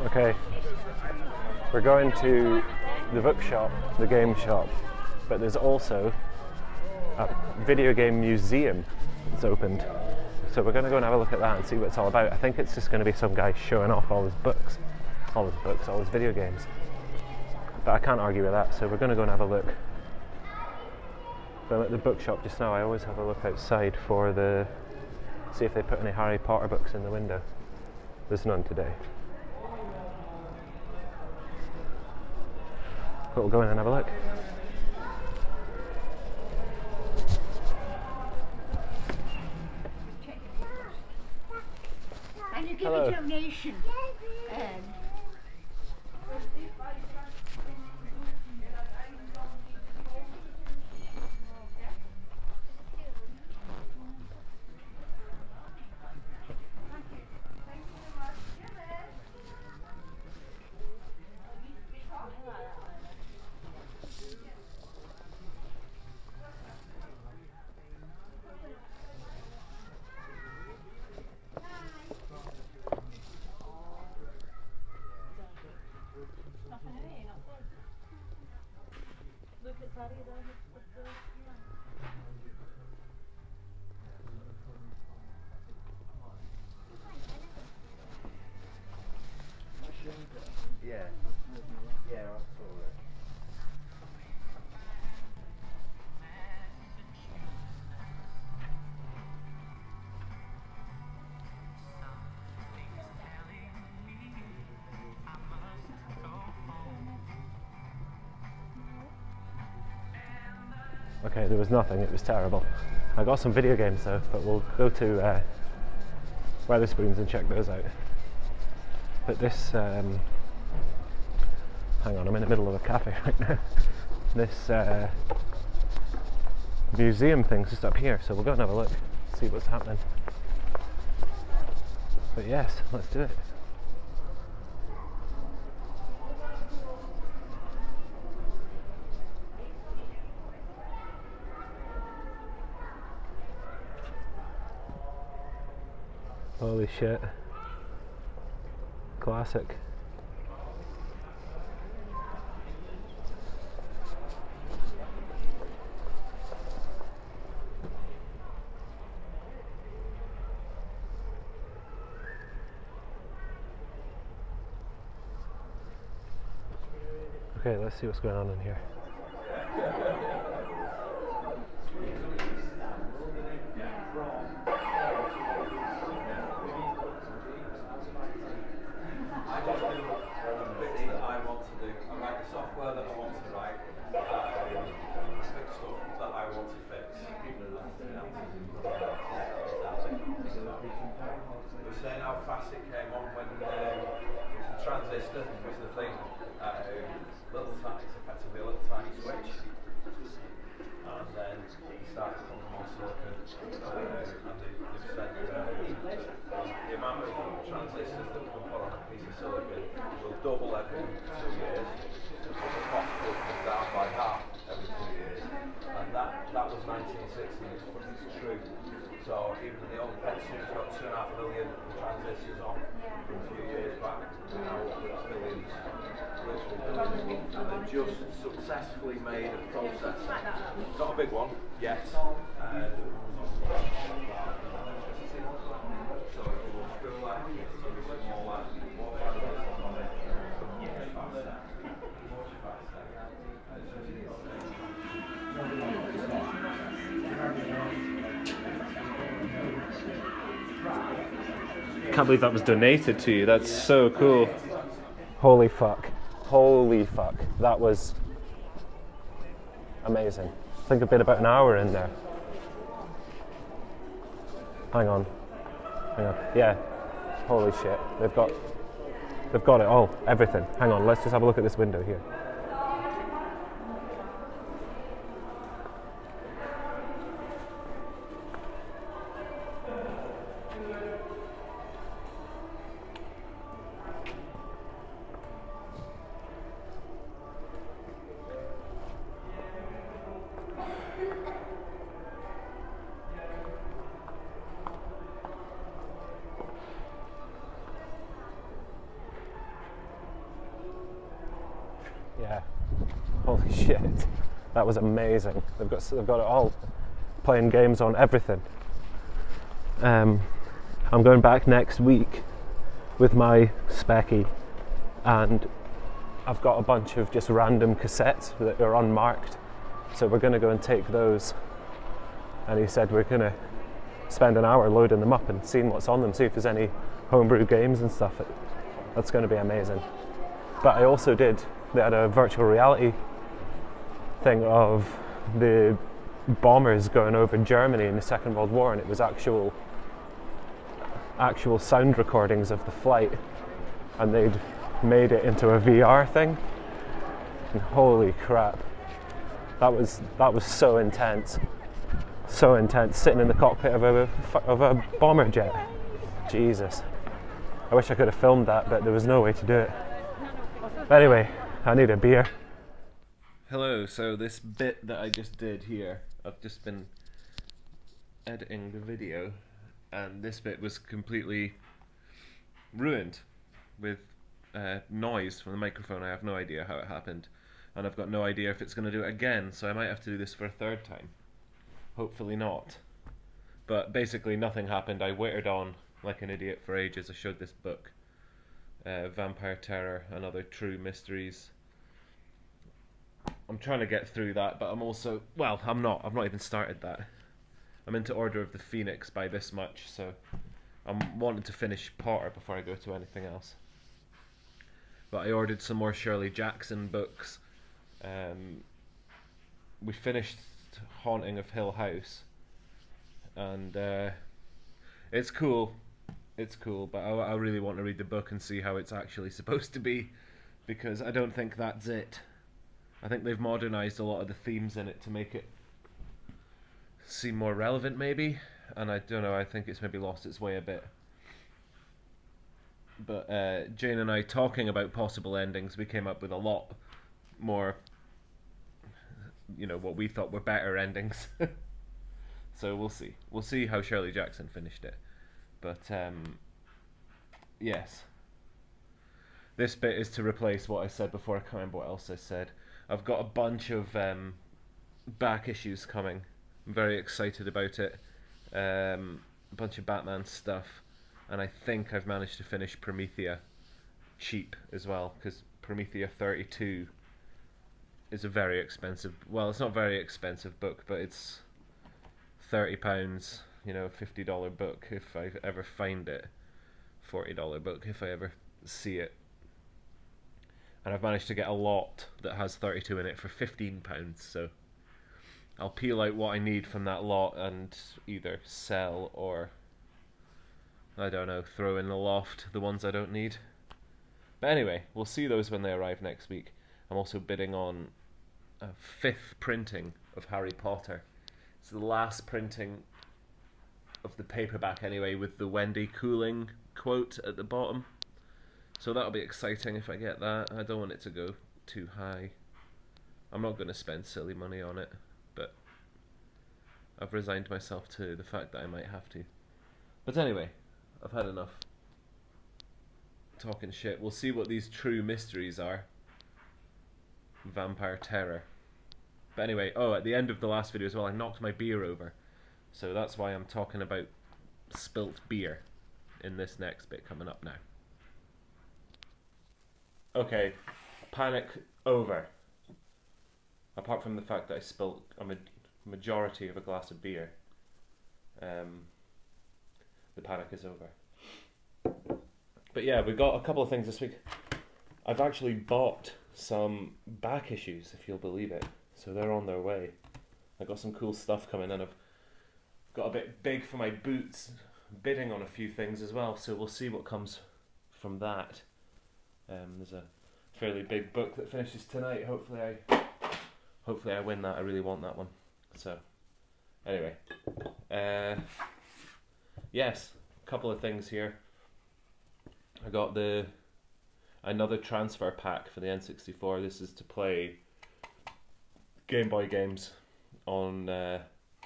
Okay, we're going to the bookshop, the game shop, but there's also a video game museum that's opened. So we're going to go and have a look at that and see what it's all about. I think it's just going to be some guy showing off all his video games. But I can't argue with that, so we're going to go and have a look. But I'm at the bookshop just now. I always have a look outside see if they put any Harry Potter books in the window. There's none today. But we'll go in and have a look. And you give Hello. a donation. Yeah, I saw it. Okay, there was nothing, it was terrible. I got some video games though, but we'll go to Wetherspoons and check those out. But this, hang on, I'm in the middle of a cafe right now. This museum thing's just up here, so we'll go and have a look, see what's happening. But yes, let's do it. Holy shit. Classic. Okay, let's see what's going on in here. So even the old pension's got 2.5 million transistors on from a few years back. Now it's millions. And they've just successfully made a process. Not a big one yet. So it will feel like it's a bit more like what transistors on it. Much faster. Can't believe that was donated to you. That's so cool. Holy fuck. Holy fuck. That was amazing. I think I've been about an hour in there. Hang on. Yeah. Holy shit. They've got it all. Everything. Hang on. Let's just have a look at this window here. yeah. Holy shit. That was amazing. They've got it all, playing games on everything. I'm going back next week with my Specky, and I've got a bunch of just random cassettes that are unmarked, so we're going to go and take those. And he said we're going to spend an hour loading them up and seeing what's on them, see if there's any homebrew games and stuff. That's going to be amazing. But I also they had a virtual reality thing of the bombers going over Germany in the Second World War, and it was actual sound recordings of the flight, and they'd made it into a VR thing. And holy crap, that was so intense. So intense, sitting in the cockpit of a bomber jet. Jesus. I wish I could have filmed that, but there was no way to do it. But anyway, I need a beer. Hello, so this bit that I just did here, I've just been editing the video, and this bit was completely ruined with noise from the microphone. I have no idea how it happened, and I've got no idea if it's going to do it again, so I might have to do this for a third time. Hopefully not. But basically nothing happened. I waited on like an idiot for ages. I showed this book, Vampire Terror and Other True Mysteries. I'm trying to get through that, but I'm also, well, I'm not. I've not even started that. I'm into Order of the Phoenix by this much, so I'm wanting to finish Potter before I go to anything else. But I ordered some more Shirley Jackson books. We finished Haunting of Hill House, and it's cool, but I really want to read the book and see how it's actually supposed to be, because I don't think that's it. I think they've modernized a lot of the themes in it to make it seem more relevant maybe, and I don't know, I think it's maybe lost its way a bit. But Jane and I, talking about possible endings, we came up with a lot more, you know, what we thought were better endings. So we'll see how Shirley Jackson finished it. But yes, this bit is to replace what I said before. I can't remember what else I said. I've got a bunch of back issues coming. I'm very excited about it. A bunch of Batman stuff, and I think I've managed to finish Promethea cheap as well, because Promethea 32 is a very expensive, well, it's not a very expensive book, but it's £30, you know, $50 book if I ever find it, $40 book if I ever see it. And I've managed to get a lot that has 32 in it for £15, so I'll peel out what I need from that lot and either sell or, I don't know, throw in the loft the ones I don't need. But anyway, we'll see those when they arrive next week. I'm also bidding on a 5th printing of Harry Potter. It's the last printing of the paperback anyway, with the Wendy Cooling quote at the bottom. So that'll be exciting if I get that. I don't want it to go too high. I'm not going to spend silly money on it, but I've resigned myself to the fact that I might have to. But anyway, I've had enough talking shit. We'll see what these true mysteries are. Vampire Terror. But anyway, oh, at the end of the last video as well, I knocked my beer over. So that's why I'm talking about spilt beer in this next bit coming up now. Okay, panic over. Apart from the fact that I spilt a majority of a glass of beer, the panic is over. But yeah, we've got a couple of things this week. I've actually bought some back issues, if you'll believe it. So they're on their way. I've got some cool stuff coming in. I've got a bit big for my boots, bidding on a few things as well, so we'll see what comes from that. There's a fairly big book that finishes tonight. Hopefully I win that. I really want that one. So anyway, yes, a couple of things here. I got another transfer pack for the N64. This is to play Game Boy games on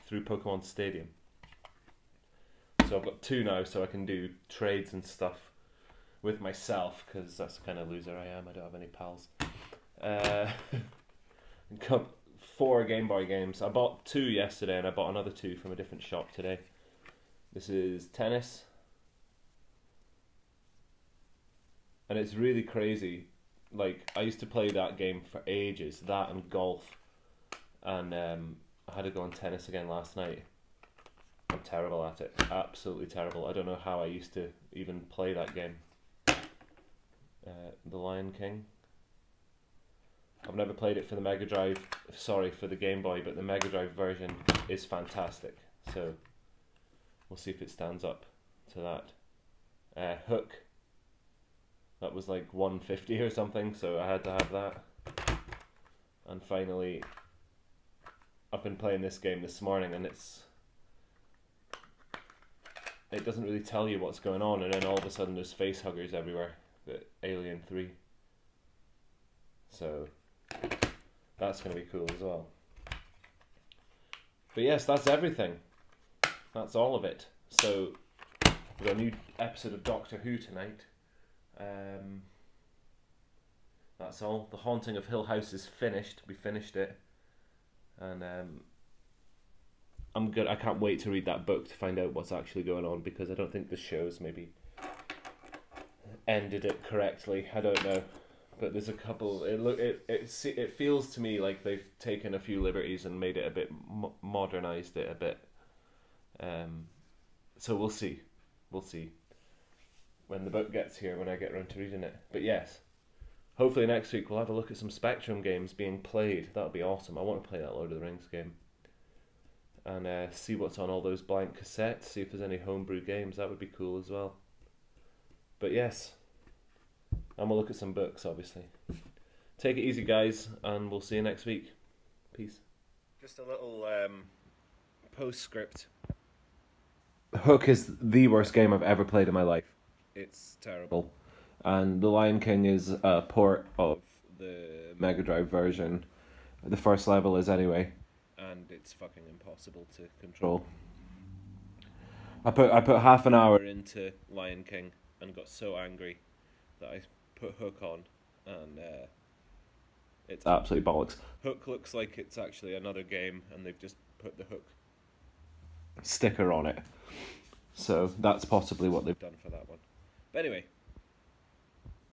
through Pokemon Stadium. So I've got 2 now, so I can do trades and stuff with myself, because that's the kind of loser I am. I don't have any pals. Got 4 Game Boy games. I bought 2 yesterday and I bought another 2 from a different shop today. This is tennis. And it's really crazy. Like, I used to play that game for ages, that and golf. And I had to go on tennis again last night. I'm terrible at it. Absolutely terrible. I don't know how I used to even play that game. The Lion King. I've never played it for the Mega Drive, for the Game Boy, but the Mega Drive version is fantastic. So, we'll see if it stands up to that. Hook. That was like 150 or something, so I had to have that. And finally, I've been playing this game this morning, and it doesn't really tell you what's going on, and then all of a sudden there's face huggers everywhere. The Alien 3. So that's going to be cool as well. But yes, that's everything. That's all of it. So we've got a new episode of Doctor Who tonight. That's all. The Haunting of Hill House is finished. We finished it. And I'm good. I can't wait to read that book to find out what's actually going on, because I don't think the show's maybe ended it correctly. I don't know, but there's a couple. It feels to me like they've taken a few liberties and made it a bit modernized it a bit. So we'll see when the book gets here, when I get around to reading it. But yes, hopefully next week we'll have a look at some Spectrum games being played. That'll be awesome. I want to play that Lord of the Rings game. And see what's on all those blank cassettes, see if there's any homebrew games. That would be cool as well. But yes, and we'll look at some books, obviously. Take it easy, guys, and we'll see you next week. Peace. Just a little postscript. Hook is the worst game I've ever played in my life. It's terrible. And The Lion King is a port of the Mega Drive version. The first level is anyway. And it's fucking impossible to control. I put half an hour into Lion King and got so angry that I put Hook on, and it's absolutely bollocks. Hook looks like it's actually another game, and they've just put the Hook sticker on it. So that's possibly what they've done for that one. But anyway,